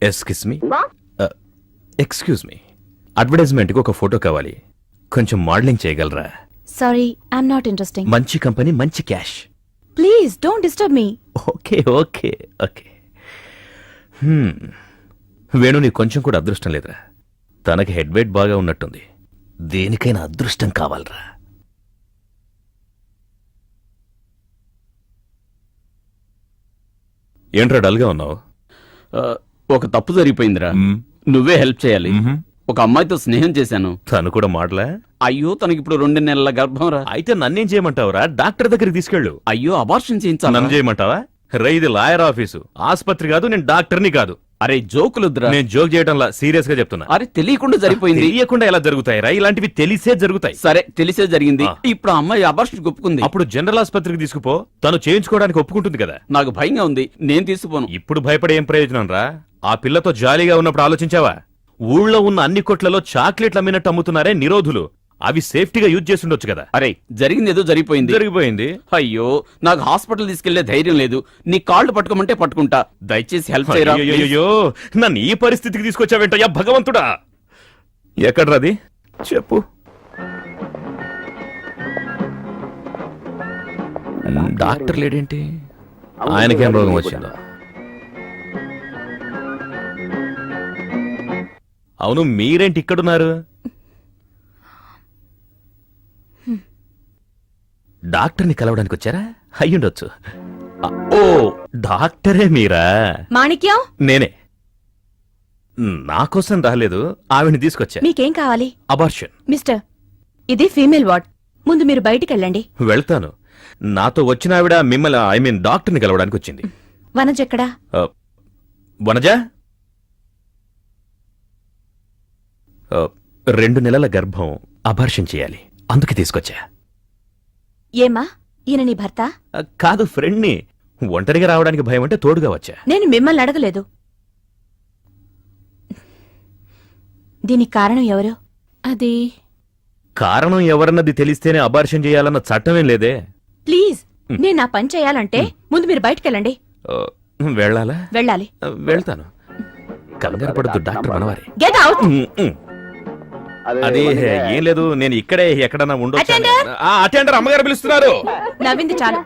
Excuse me excuse me అడ్వర్టైజ్మెంట్కి ఒక photo కావాలి, కొంచెం మోడలింగ్ చేయగలరా? Sorry, I'm not interesting. మంచి కంపెనీ, మంచి cash. Please don't disturb me. Okay okay okay. Venu నీకు కొంచెం కూడా అదృష్టం లేదురా. తనకి హెడ్ వెయిట్ బాగా ఉన్నట్టుంది. దేనికైనా అదృష్టం కావాలరా. ఏంట్రా డల్గా ఉన్నావు? ఒక తప్పు జరిగిపోయిందిరా, నువ్వే హెల్ప్ చేయాలి. ఒక అమ్మాయితో స్నేహం చేశాను. తను కూడా మాటలా? అయ్యో, తనకి ఇప్పుడు 2 నెలల గర్భం రా. అయితే నన్నేం చేయమంటావురా? డాక్టర్ దగ్గరికి తీసుకెళ్ళు. అయ్యో, అబార్షన్ చేయించాలి. నన్ను చేయమంటావా? ఇది లాయర్ ఆఫీసు, ఆస్పత్రి కాదు. నేను డాక్టర్ని కాదు. అరే జోకులుద్రా. నేను జోక్ చేయడంలా, సీరియస్ గా చెప్తున్నా. అరే తెలియకుండా జరిగిపోయింది. తెలియకుండా ఎలా జరుగుతాయిరా? ఇలాంటివి తెలిసే జరుగుతాయి. సరే, తెలిసే జరిగింది. ఇప్పుడు ఆ అమ్మాయి అబార్షన్ ఒప్పుకుంది. అప్పుడు జనరల్ ఆస్పత్రికి తీసుకుపో, తను చేయించుకోవడానికి ఒప్పుకుంటుంది కదా. నాకు భయంగా ఉంది, నేను తీసుకుపోను. ఇప్పుడు భయపడే ఏం ప్రయోజనం రా? ఆ పిల్లతో జాలీగా ఉన్నప్పుడు ఆలోచించావా? ఊళ్ళో ఉన్న అన్ని కొట్లలో చాక్లెట్లు అమ్మినట్టు అమ్ముతున్నారే నిరోధులు, అవి సేఫ్టీగా యూజ్ చేస్తుండొచ్చు కదా. అరే జరిగింది ఏదో జరిగిపోయింది. అయ్యో, నాకు హాస్పిటల్ తీసుకెళ్లే ధైర్యం లేదు. నీ కాళ్ళు పట్టుకోమంటే పట్టుకుంటా. దయచేసి హెల్ప్ చేయరా. అయ్యో, నన్ను ఈ పరిస్థితికి తీసుకొచ్చావేంటయ్యా భగవంతుడా? ఎక్కడ్రాది చెప్పు. డాక్టర్ లేడేంటి? ఆయనకేం రోగం వచ్చిందో? అవును, మీరేంటి ఇక్కడున్నారు? డాక్టర్ని కలవడానికి వచ్చారా? అయ్యుండొచ్చు. ఓ, డాక్టరే మీరా? మాణిక్యం, నేనే. నా కోసం రాలేదు, ఆవిడ్ని తీసుకొచ్చా. మీకేం కావాలి? అబార్షన్. మిస్టర్, ఇది ఫీమేల్ వార్డ్. ముందు మీరు బయటికి వెళ్ళండి. వెళ్తాను. నాతో వచ్చిన ఆవిడ మిమ్మల్ని డాక్టర్ని కలవడానికి వచ్చింది. వనజ ఎక్కడా? వనజ 2 నెలల గర్భం, అబార్షన్ చేయాలి, అందుకే తీసుకొచ్చా. ఏమా, ఈయన నీ భర్త? కాదు, ఫ్రెండ్ని. ఒంటరిగా రావడానికి భయం అంటే తోడుగా వచ్చా. నేను మిమ్మల్ని అడగలేదు. దీనికి కారణం ఎవరు? అది కారణం ఎవరన్నది తెలిస్తేనే అబార్షన్ చేయాలన్న చట్టమేం లేదే. ప్లీజ్, నేను నా పని చేయాలంటే ముందు మీరు బయటకెళ్ళండి. వెళ్ళాలా? వెళ్ళాలి. వెళ్తాను. కంగారు పడద్దు, డాక్టర్ మనవారి. Get out. అది ఏం లేదు, నేను ఇక్కడే ఎక్కడన్నా ఉండొచ్చు. అటెండర్ అమ్మగారు పిలుస్తున్నారు. నవ్వింది చాలు,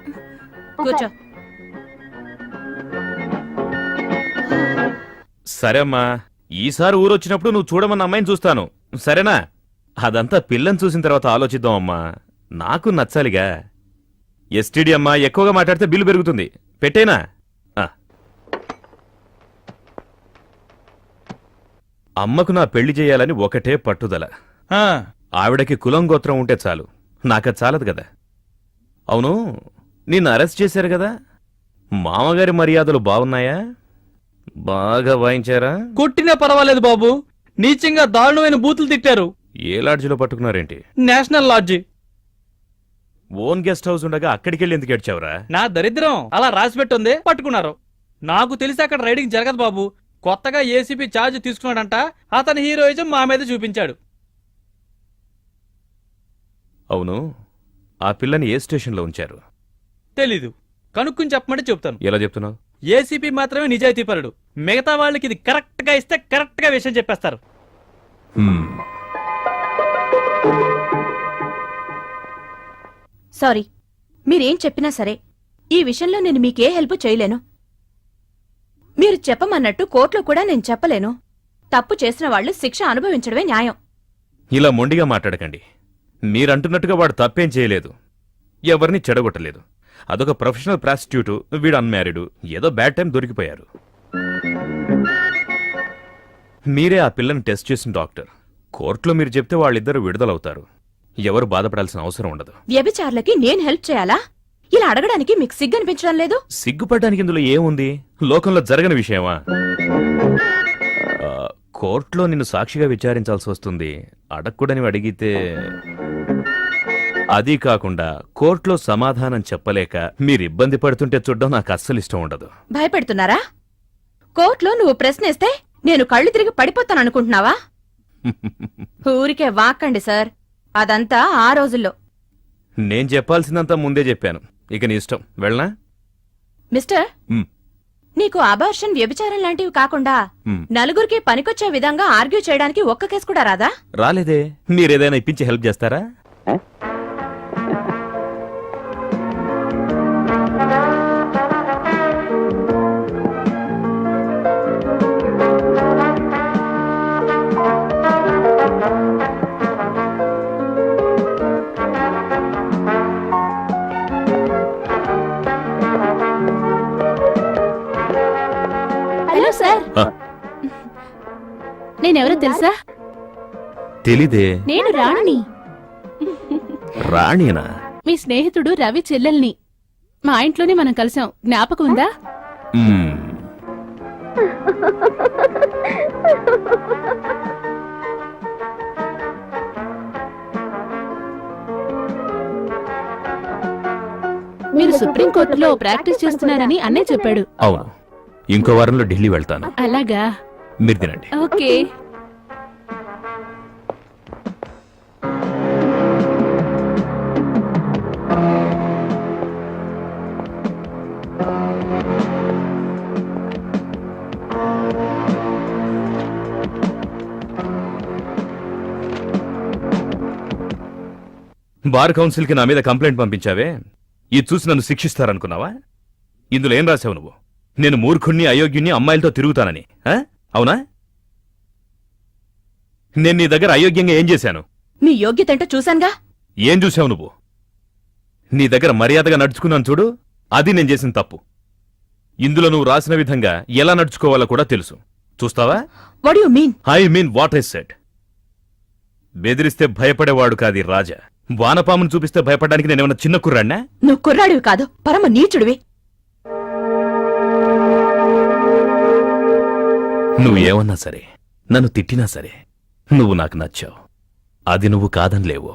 కూర్చో. సరే అమ్మా, ఈసారి ఊరొచ్చినప్పుడు నువ్వు చూడమన్న అమ్మాయిని చూస్తాను, సరేనా? అదంతా పిల్లని చూసిన తర్వాత ఆలోచిద్దాం అమ్మా. నాకు నచ్చాలిగా. ఎస్టీడీ అమ్మా, ఎక్కువగా మాట్లాడితే బిల్లు పెరుగుతుంది. పెట్టేనా? అమ్మకు నా పెళ్లి చేయాలని ఒకటే పట్టుదల. ఆవిడకి కులం గోత్రం ఉంటే చాలు, నాకది చాలదు కదా. అవును, నిన్ను అరెస్ట్ చేశారు కదా, మామగారి మర్యాదలు బాగున్నాయా? బాగా వాయించారా? కొట్టినా పర్వాలేదు బాబు, నీచంగా దారుణమైన బూతులు తిట్టారు. ఏ లాడ్జిలో పట్టుకున్నారేంటి? National lodge. Own guest house ఉండగా అక్కడికెళ్ళి ఎందుకు ఏడ్చావురా? నా దరిద్రం అలా రాసిపెట్టుంది, పట్టుకున్నారు. నాకు తెలిసి అక్కడ రైడింగ్ జరగదు బాబు. కొత్తగా ఏసీపీ ఛార్జ్ తీసుకున్నాడంట, అతని హీరోయిజం మా మీద చూపించాడు. అవును, ఆ పిల్లని ఏ స్టేషన్లో ఉంచారు? తెలీదు, కనుక్కుని చెప్పమంటే చెప్తాను. ఎలా చెప్తున్నావు? ఏసీపీ మాత్రమే నిజాయితీపరుడు, మిగతా వాళ్ళకి ఇది కరెక్ట్ గా ఇస్తే కరెక్ట్ గా విషయం చెప్పేస్తారు. సారీ, మీరేం చెప్పినా సరే ఈ విషయంలో నేను మీకే హెల్ప్ చేయలేను. మీరు చెప్పమన్నట్టు కోర్టులో కూడా నేను చెప్పలేను. తప్పు చేసిన వాళ్ళు శిక్ష అనుభవించడమే న్యాయం. ఇలా మొండిగా మాట్లాడకండి. మీరంటున్నట్టుగా వాడు తప్పేం చేయలేదు, ఎవరిని చెడగొట్టలేదు. అదొక ప్రొఫెషనల్ ప్రాస్టిట్యూట్, వీడు అన్మ్యారీడు, ఏదో బ్యాడ్ టైం దొరికిపోయారు. మీరే ఆ పిల్లని టెస్ట్ చేసిన డాక్టర్. కోర్టులో మీరు చెప్తే వాళ్ళిద్దరూ విడుదలవుతారు. ఎవరు బాధపడాల్సిన అవసరం ఉండదు. వ్యభిచారులకి నేను హెల్ప్ చేయాలా? ఇలా అడగడానికి మీకు సిగ్గు అనిపించడం లేదు? సిగ్గుపడడానికి ఇందులో ఏముంది? లోకంలో జరగని విషయమా? కోర్టులో నిన్ను సాక్షిగా విచారించాల్సి వస్తుంది. అడగకూడని అడిగితే అది కాకుండా కోర్టులో సమాధానం చెప్పలేక మీరు ఇబ్బంది పడుతుంటే చూడడం నాకు అస్సలు ఇష్టం ఉండదు. భయపెడుతున్నారా? కోర్టులో నువ్వు ప్రశ్నేస్తే నేను కళ్ళు తిరిగి పడిపోతాననుకుంటున్నావా? ఊరికే వాక్కండి సార్, అదంతా ఆ రోజుల్లో. నేను చెప్పాల్సిందంతా ముందే చెప్పాను, ఇక నీ ఇష్టం. వెళ్ళనా? మిస్టర్, నీకు అబార్షన్ వ్యభిచారం లాంటివి కాకుండా హ్మ్. నలుగురికి పనికొచ్చే విధంగా ఆర్గ్యూ చేయడానికి ఒక్క కేసు కూడా రాదా? రాలేదే. మీరేదైనా ఇప్పించి హెల్ప్ చేస్తారా? హలో సార్, ఆ, నేనెవరో తెలుసా? తెలీదే. నేను రాణిని, రాణినా? మీ స్నేహితుడు రవి చెల్లెల్ని. మా ఇంట్లోనే మనం కలిసాం, జ్ఞాపకం ఉందా? మ్మ్. మీరు సుప్రీంకోర్టులో ప్రాక్టీస్ చేస్తున్నారని అన్నయ్య చెప్పాడు. అవును, ఇంకో వారంలో ఢిల్లీ వెళ్తాను. అలాగా, మీరు తినండి. ఓకే. బార్ కౌన్సిల్ కి నా మీద కంప్లైంట్ పంపించావే, ఇది చూసి నన్ను శిక్షిస్తారనుకున్నావా? ఇందులో ఏం రాశావు నువ్వు? నేను మూర్ఖుణ్ణి, అయోగ్యుణ్ణి, అమ్మాయిలతో తిరుగుతానని. ఆ? అవునా? నేను నీ దగ్గర అయోగ్యంగా ఏం చేశాను? మీ యోగ్యతంటో చూశాన్గా. ఏం చూసావు నువ్వు? నీ దగ్గర మర్యాదగా నడుచుకున్నాను చూడు, అది నేను చేసిన తప్పు. ఇందులో నువ్వు రాసిన విధంగా ఎలా నడుచుకోవాలో కూడా తెలుసు. చూస్తావా? What you mean? I mean what I said. బెదిరిస్తే భయపడేవాడు కాది రాజా. వానపామును చూపిస్తే భయపడడానికి నేనేమన్నా చిన్న కుర్రాడినా? నువ్వు కుర్రాడివి కాదు, పరమ నీచుడివి. నువ్వేమన్నా సరే, నన్ను తిట్టినా సరే, నువ్వు నాకు నచ్చావు. అది నువ్వు కాదనిలేవు.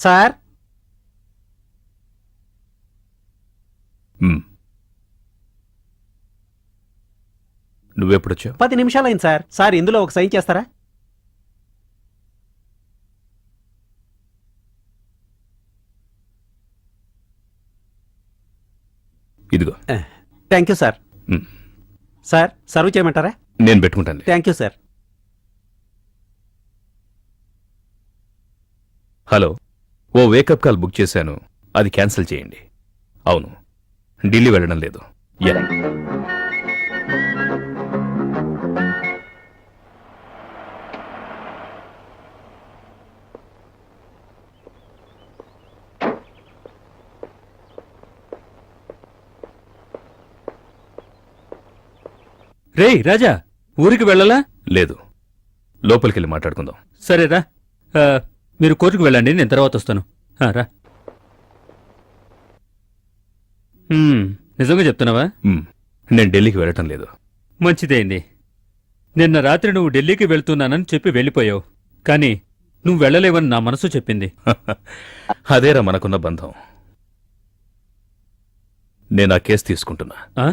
సార్, మ్. నువ్వెప్పుడొచ్చావు? 10 నిమిషాలైంది సార్. సార్, ఇందులో ఒక సైన్ చేస్తారా? ఇదిగో. Thank you sir. మ్. సార్, సర్వ్ చేయమంటారా? నేను పెట్టుకుంటాను. Thank you sir. హలో, ఓ వేకప్ కాల్ బుక్ చేశాను, అది క్యాన్సిల్ చేయండి. అవును, ఢిల్లీ వెళ్ళడం లేదు. యా. రేయ్ రాజా, ఊరికి వెళ్ళలా? లేదు, లోపలికెళ్ళి మాట్లాడుకుందాం. సరేరా, మీరు కోర్టుకు వెళ్ళండి, నేను తర్వాత వస్తాను. రా. నిజంగా చెప్తున్నావా? మ్. నేను ఢిల్లీకి వెళ్ళటం లేదు. మంచిదైంది. నిన్న రాత్రి నువ్వు ఢిల్లీకి వెళ్తున్నానని చెప్పి వెళ్ళిపోయావు, కానీ నువ్వు వెళ్ళలేవని నా మనసు చెప్పింది. అదేరా మనకున్న బంధం. నేను ఆ కేసు తీసుకుంటున్నా, ఆ?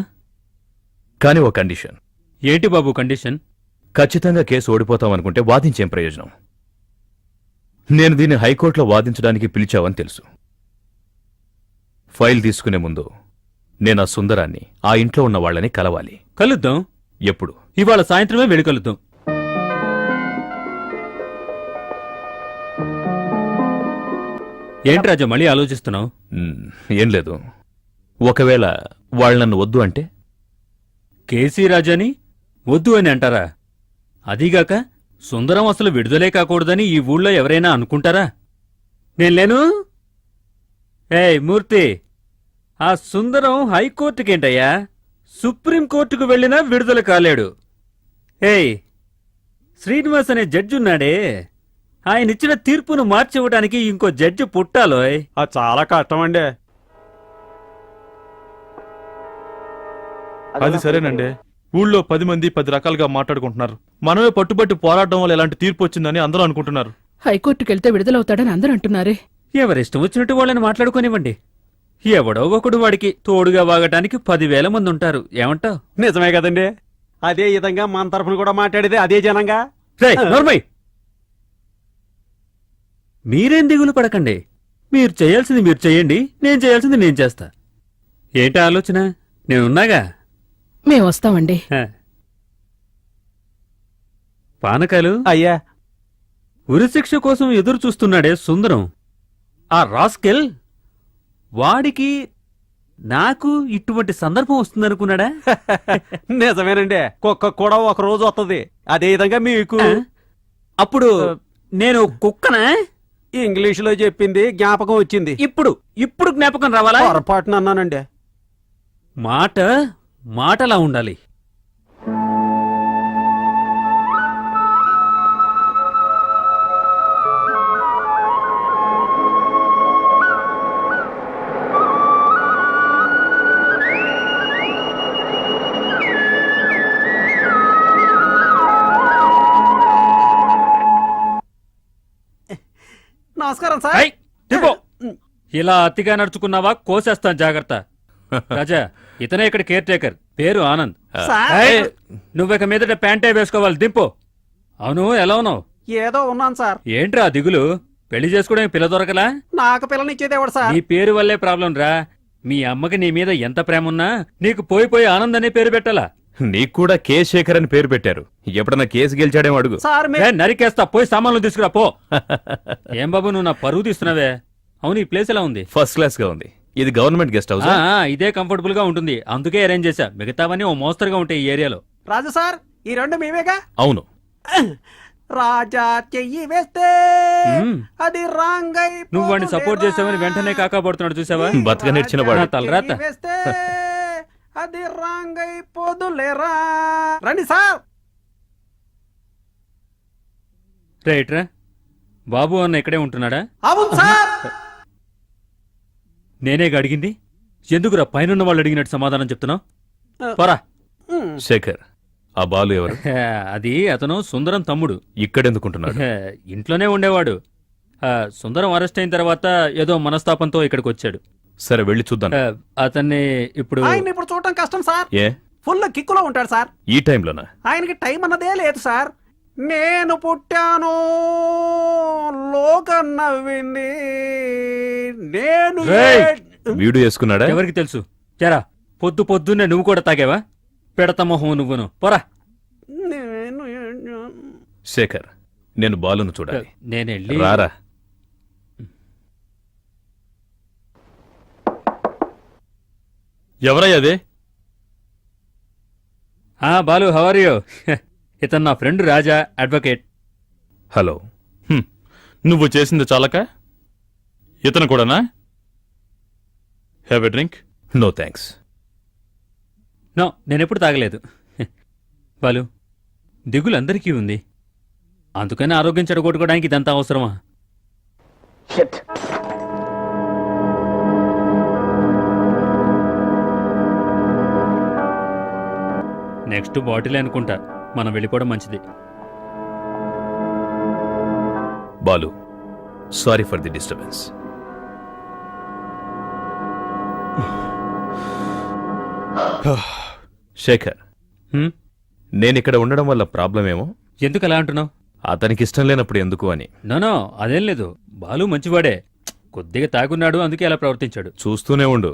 కానీ ఓ కండిషన్. ఏంటి బాబు కండిషన్? ఖచ్చితంగా కేసు ఓడిపోతామనుకుంటే వాదించేం ప్రయోజనం? నేను దీన్ని హైకోర్టులో వాదించడానికి పిలిచావని తెలుసు. ఫైల్ తీసుకునే ముందు నేను ఆ సుందరాన్ని, ఆ ఇంట్లో ఉన్న వాళ్ళని కలవాలి. కలుద్దాం. ఎప్పుడు? ఇవాళ సాయంత్రమే వెళ్ళి కలుద్దాం. ఏంటి రాజా, మళ్ళీ ఆలోచిస్తున్నావు? ఏం లేదు. ఒకవేళ వాళ్ళు నన్ను వద్దు అంటే? కేసీ రాజాని వద్దు అని అంటారా? అదీగాక సుందరం అసలు విడుదలే కాకూడదని ఈ ఊళ్ళో ఎవరైనా అనుకుంటారా? నేను లేను. ఏయ్ మూర్తి, ఆ సుందరం హైకోర్టుకేంటయ్యా, సుప్రీంకోర్టుకు వెళ్ళినా విడుదల కాలేడు. ఏయ్, శ్రీనివాస్ అనే జడ్జి ఉన్నాడే, ఆయనిచ్చిన తీర్పును మార్చివ్వడానికి ఇంకో జడ్జి పుట్టాలోయ్. అది చాలా కష్టం అండి. అది సరేనండి. ఊళ్ళో 10 మంది 10 రకాలుగా మాట్లాడుకుంటున్నారు. మనమే పట్టుబట్టి పోరాటం వల్ల ఎలాంటి తీర్పు వచ్చిందని అందరూ అనుకుంటున్నారు. హైకోర్టుకెళ్తే విడుదలవుతాడని అందరూ అంటున్నారే. ఎవరిష్టం వచ్చినట్టు వాళ్ళని మాట్లాడుకోనివ్వండి. ఎవడో ఒకడు వాడికి తోడుగా వాగటానికి 10,000 మంది ఉంటారు. ఏమంటావ్? నిజమే కదండి. అదే విధంగా మన తరఫున కూడా మాట్లాడేది అదే జనంగా. రేయ్, నోర్మై! మీరేం దిగులు పడకండి. మీరు చేయాల్సింది మీరు చేయండి, నేను చేయాల్సింది నేను చేస్తా. ఏంటి ఆలోచన? నేనున్నాగా. మేము వస్తామండి. హ. పానకాలు, అయ్యా ఉరిశిక్ష కోసం ఎదురు చూస్తున్నాడే సుందరం, ఆ రాస్కెల్ వాడికి నాకు ఇటువంటి సందర్భం వస్తుందనుకున్నాడా? నిజమేనండి, కుక్క కూడా ఒక రోజు వస్తుంది అదే విధంగా మీకు. అప్పుడు నేను కుక్కనా? ఇంగ్లీషులో చెప్పింది జ్ఞాపకం వచ్చింది. ఇప్పుడు ఇప్పుడు జ్ఞాపకం రావాలా? పొరపాటున అన్నానండి. మాటలా ఉండాలి. నమస్కారం సార్. ఏయ్, దిగో. ఇలా అతిగా నడుచుకున్నావా కోసేస్తాను, జాగ్రత్త. రాజా, ఇతనే ఇక్కడ కేర్ టేకర్, పేరు ఆనంద్. సార్. ఏయ్, నువ్విక మీదట ప్యాంటే వేసుకోవాలి, దింపు. అవును, ఎలా ఉన్నావు? ఏదో ఉన్నాను సార్. ఏంట్రా దిగులు? పెళ్లి చేసుకోవడానికి పిల్ల దొరకలా? నాకు పిల్లనిచ్చేది ఎవడు సార్? నీ పేరు వల్లే ప్రాబ్లం రా. మీ అమ్మకి నీ మీద ఎంత ప్రేమ ఉన్నా నీకు పోయి ఆనంద్ అనే పేరు పెట్టాలా? నీకు కూడా కే శేఖర్ అని పేరు పెట్టారు. ఎప్పుడన్నా కేసు గెలిచాడేమో అడుగు. సార్ ఏ, నరికేస్తా, పోయి సామాన్లు తీసుకురా పో. ఏం బాబు, నువ్వు నా పరువు తీస్తున్నావే. అవును, ఈ ప్లేస్ ఎలా ఉంది? ఫస్ట్ క్లాస్ గా ఉంది. ఇది గవర్నమెంట్ గెస్ట్ హౌస్. ఇదే కంఫర్టబుల్ గా ఉంటుంది, అందుకే అరేంజ్ చేశా. మిగతావన్నీ ఓ మోస్తరుగా ఉంటాయి ఈ ఏరియాలో. రాజు సార్, ఈ రెండు మేమేగా. అవును. రాజా చెయ్యి వేస్తే మ్మ్. అది రాంగై. నువ్వు వాడిని సపోర్ట్ చేసావని వెంటనే కాకాపడుతున్నాడు, చూసావా? బతక నేర్చినవాడు. నా తలరాత. వేస్తే అది రాంగై పోదులేరా. రండి సార్. రైట్రా. బాబు అన్న ఇక్కడే ఉంటున్నాడా? అవును సార్. నేనేగా అడిగింది. ఎందుకురా పైనున్న వాళ్ళు అడిగినట్టు సమాధానం చెప్తున్నావు? పోరా. శేఖర్, ఆ బాలు ఎవరు? అది అతను సుందరం తమ్ముడు. ఇక్కడెందుకుంటున్నాడు? ఇంట్లోనే ఉండేవాడు. సుందరం అరెస్ట్ అయిన తర్వాత ఏదో మనస్తాపంతో ఇక్కడికి వచ్చాడు. సరే, వెళ్ళి చూద్దాం. అతన్ని ఇప్పుడు ఆయన ఇప్పుడు చూడటం కష్టం సార్. ఏ, ఫుల్ కిక్కులో ఉంటాడు సార్. ఈ టైంలోనా? ఆయనకి టైం అన్నదే లేదు సార్. నేను పుట్టాను లోకం నవ్వింది, నేను రేయ్! వీడు వేసుకున్నాడా? ఎవరికి తెలుసు? జరా పొద్దున్నే నువ్వు కూడా తాగావా? పెడత మొహం నువ్వును. పోరా. నేను శేఖర్, నేను బాలును చూడాలి. నేనెళ్ళి రారా. ఎవరయ్యది? Balu, how are you? ఇతను నా ఫ్రెండ్ రాజా, అడ్వకేట్. హలో. నువ్వు చేసింది చాలక ఇతను కూడానా? Have a drink? No thanks. No, నేనెప్పుడు తాగలేదు. బాలు, దిగులు అందరికీ ఉంది, అందుకని ఆరోగ్యం చెడగొట్టుకోవడానికి ఇదంతా అవసరమా? నెక్స్ట్ బాటిల్ అనుకుంటా. మనం వెళ్ళిపోవడం మంచిది. Balu, sorry for the disturbance. Shekhar, హ్మ్? నేనిక్కడ ఉండడం వల్ల ప్రాబ్లం ఏమో? ఎందుకు అలా అంటున్నావు? అతనికి ఇష్టం లేనప్పుడు ఎందుకు అని. నో, అదేం లేదు. బాలు మంచివాడే, కొద్దిగా తాగున్నాడు, అందుకే అలా ప్రవర్తించాడు. చూస్తూనే ఉండు,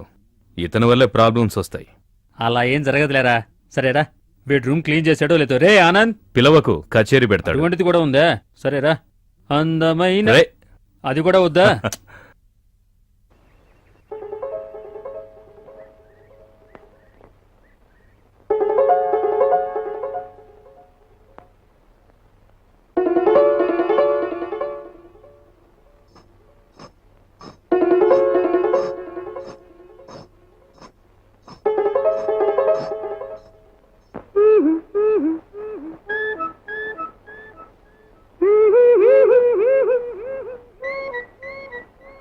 ఇతని వల్లే ప్రాబ్లమ్స్ వస్తాయి. అలా ఏం జరగదులేరా. సరేరా, బెడ్రూమ్ క్లీన్ చేశాడో లేదో. రే ఆనంద్, పిలవకు, కచేరీ పెడతాడు. అటువంటిది కూడా ఉందా? సరేరా. అందమైన రే. అది కూడా వద్దా?